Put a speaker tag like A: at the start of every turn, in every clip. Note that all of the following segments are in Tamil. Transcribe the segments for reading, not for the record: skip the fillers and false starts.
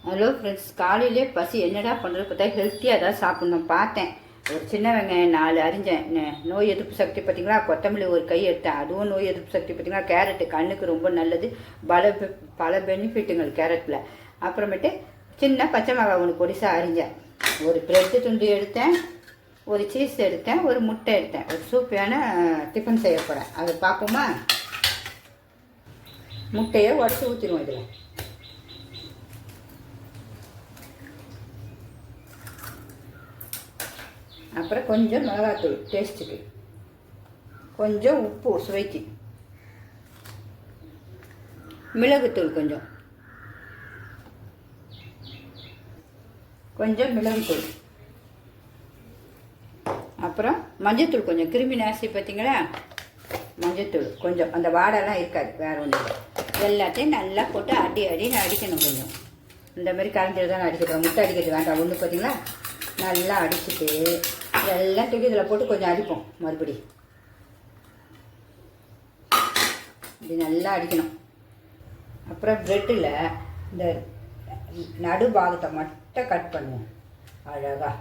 A: ஹலோ ஃப்ரெண்ட்ஸ், காலையிலே பசி என்னடா பண்ணுறது பார்த்தா ஹெல்த்தியாக ஏதாவது சாப்பிட்ணும் பார்த்தேன். ஒரு சின்ன வெங்காயம் 4 அரிஞ்சேன். நோய் எதிர்ப்பு சக்தி பார்த்திங்களா. கொத்தமல்லி ஒரு கை எடுத்தேன், அதுவும் நோய் எதிர்ப்பு சக்தி பார்த்திங்களா. கேரட்டு கண்ணுக்கு ரொம்ப நல்லது, பல பெனிஃபிட்டுங்கள் கேரட்டில். அப்புறமேட்டு சின்ன பச்சை மிளகாய் ஒன்று பொடிசாக அரிஞ்சேன். ஒரு ப்ரெட்டு துண்டு எடுத்தேன், ஒரு சீஸ் எடுத்தேன், ஒரு முட்டை எடுத்தேன். ஒரு சூப்பியான டிஃபன் செய்ய போகிறேன், அதை பார்ப்போமா. முட்டையை உடச்சி ஊற்றிடுவோம் இதில். அப்புறம் கொஞ்சம் மிளகாத்தூள் டேஸ்ட்டுக்கு, கொஞ்சம் உப்பு சுவைக்கு, மிளகுத்தூள் கொஞ்சம் மிளகுத்தூள், அப்புறம் மஞ்சத்தூள் கொஞ்சம், கிருமி நாசி பார்த்தீங்களா. மஞ்சத்தூள் கொஞ்சம், அந்த வாடெல்லாம் இருக்காது, வேறு ஒன்றும். எல்லாத்தையும் நல்லா போட்டு அடின்னு அடிக்கணும். கொஞ்சம் இந்த மாதிரி கரைஞ்சல் தான் அடிக்கணும், முட்டை அடிக்கிறது வேண்டாம். ஒன்று பார்த்தீங்களா, நல்லா அடிச்சுட்டு எல்லாம் தூக்கி இதில் போட்டு கொஞ்சம் அடிப்போம். மறுபடி இப்படி நல்லா அடிக்கணும். அப்புறம் ப்ரெட்டில் இந்த நடு பாகத்தை மட்டும் கட் பண்ணுவோம் அழகாக.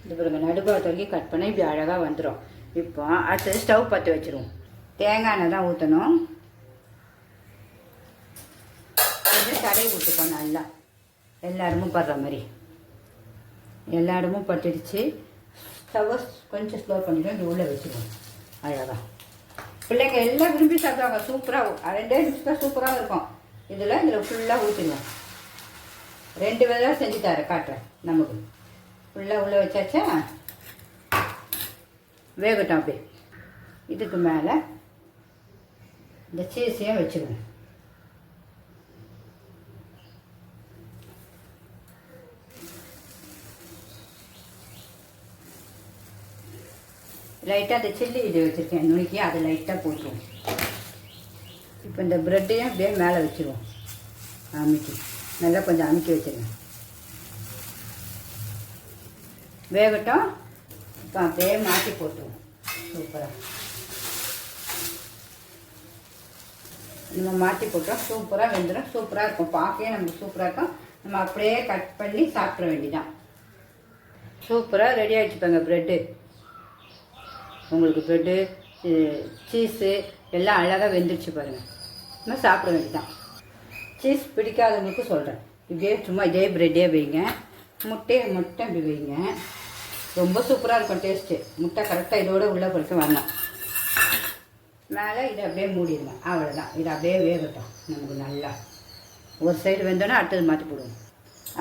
A: இது பாருங்க, நடுபாகத்தை வரைக்கும் கட் பண்ணி இப்படி அழகாக வந்துடும். இப்போ அடுத்தது ஸ்டவ் பற்ற வச்சுருவோம். தேங்காய் எண்ணெய் தான் ஊற்றணும். கொஞ்சம் தடவை விட்டுப்போம் நல்லா, எல்லா இடமும் படுற மாதிரி. எல்லா இடமும் பட்டுடுச்சு. ஸ்டவ்வை கொஞ்சம் ஸ்லோ பண்ணிவிடும், இது உள்ளே வச்சுருவோம் அழகாக. பிள்ளைங்க எல்லாம் விரும்பி சாப்பிடுவாங்க, சூப்பராக 2 நிமிஷம் சூப்பராக இருக்கும். இதில் ஃபுல்லாக ஊற்றிடுவோம். 2 விதம் செஞ்சு தரேன், காட்டுறேன். நமக்கு ஃபுல்லாக உள்ளே வச்சாச்சா, வேகட்டும். அப்படியே இதுக்கு மேலே இந்த சீஸையும் வச்சுருவோம். லைட்டாக அந்த சில்லி இது வச்சுருக்கேன் நுணுக்கி, அதை லைட்டாக போட்டுருவோம். இப்போ இந்த ப்ரெட்டையும் அப்படியே மேலே வச்சுருவோம். அமுக்கி நல்லா கொஞ்சம் அமுக்கி வச்சுருங்க, வேகட்டும். இப்போ அப்படியே மாற்றி போட்டுருவோம். சூப்பராக நம்ம மாற்றி போட்டோம், சூப்பராக வெந்துடும். சூப்பராக இருக்கும், பார்க்கவே நமக்கு சூப்பராக இருக்கும். நம்ம அப்படியே கட் பண்ணி சாப்பிட வேண்டியதான். சூப்பராக ரெடி ஆகிடுச்சுப்பாங்க ப்ரெட்டு. உங்களுக்கு ப்ரெட்டு சீஸு எல்லாம் அழகாக வெந்துடுச்சு பாருங்கள். நம்ம சாப்பிட வேண்டியதான். சீஸ் பிடிக்காதவங்களுக்கு சொல்கிறேன், இப்படியே சும்மா இதே ப்ரெட்டே வைங்க. முட்டையை மட்டும் இப்படி வைங்க, ரொம்ப சூப்பராக இருக்கும் டேஸ்ட்டு. முட்டை கரெக்டாக இதோட உள்ள பொறுத்து வரணும். மேலே இதை அப்படியே மூடிடுங்க, அவ்வளோதான். இதை அப்படியே வேகட்டும் நமக்கு நல்லா. ஒரு சைடு வெந்தோன்னா அடுத்தது மாற்றி போடுவோம்,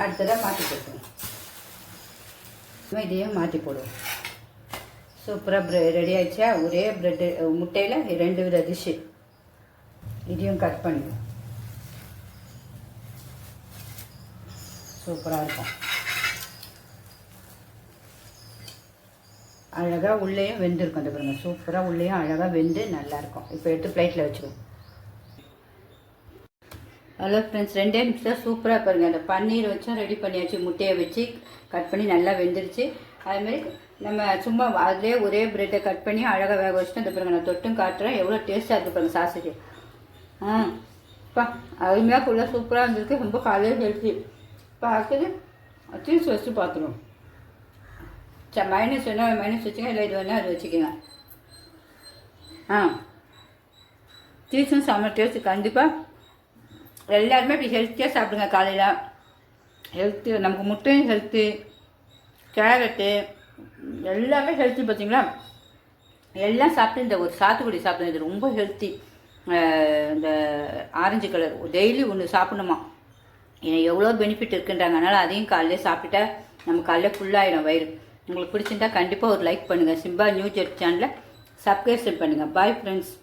A: அடுத்ததாக மாற்றி போட்டுவோம். இதையும் மாற்றி போடுவோம். சூப்பராக ரெடி ஆகிடுச்சா. ஒரே ப்ரெட்டு முட்டையில் 2 வித டிஷ்ஷு. இதையும் கட் பண்ணிடுவோம். சூப்பராக இருக்கும், அழகாக உள்ளேயும் வெந்திருக்கும். அந்த பாருங்க, சூப்பராக உள்ளேயும் அழகாக வெந்து நல்லாயிருக்கும். இப்போ எடுத்து பிளேட்டில் வச்சுருவோம். ஹலோ ஃப்ரெண்ட்ஸ், 2 நிமிஷம் சூப்பராக பாருங்கள். அந்த பன்னீர் வச்சும் ரெடி பண்ணியாச்சு. முட்டையை வச்சு கட் பண்ணி நல்லா வெந்துருச்சு. அதுமாரி நம்ம சும்மா அதிலே ஒரே ப்ரெட்டை கட் பண்ணி அழகாக வேக வச்சுட்டு அந்த பாருங்க, நான் தொட்டும் காட்டுறேன். எவ்வளோ டேஸ்ட்டாக இருக்குது பாருங்கள் சாசேஜ். அருமையாக ஃபுல்லாக சூப்பராக இருந்திருக்கு. ரொம்ப காலையில் ஹெல்த்தி. இப்போ அடுத்தது சீஸ் வச்சு பார்த்துருவோம். மைனஸ் வேணால் மைனஸ் வச்சுங்க, இல்லை இது வேணால் அது வச்சுக்கோங்க. சீஸும் செம்ம டேஸ்ட்டு. கண்டிப்பாக எல்லாருமே இப்படி ஹெல்த்தியாக சாப்பிடுங்க காலையில். ஹெல்த்து நமக்கு முட்டையும் ஹெல்த்து, கேரட்டு எல்லாமே ஹெல்த்தி. பார்த்தீங்களா, எல்லாம் சாப்பிட்டு இந்த ஒரு சாத்துக்குடி சாப்பிடுங்க, இது ரொம்ப ஹெல்த்தி. இந்த ஆரஞ்சு கலர் டெய்லி ஒன்று சாப்பிடணுமா, எவ்வளோ பெனிஃபிட் இருக்குன்றாங்க. அதனால் அதையும் காலையிலே சாப்பிட்டா நம்ம காலையில ஃபுல்லாகிடும் வயிறு. உங்களுக்கு பிடிச்சிருந்தா கண்டிப்பாக ஒரு லைக் பண்ணுங்கள். சிம்பா நியூ ஜெட் சேனலை சப்ஸ்கிரைப் பண்ணுங்கள். Bye friends.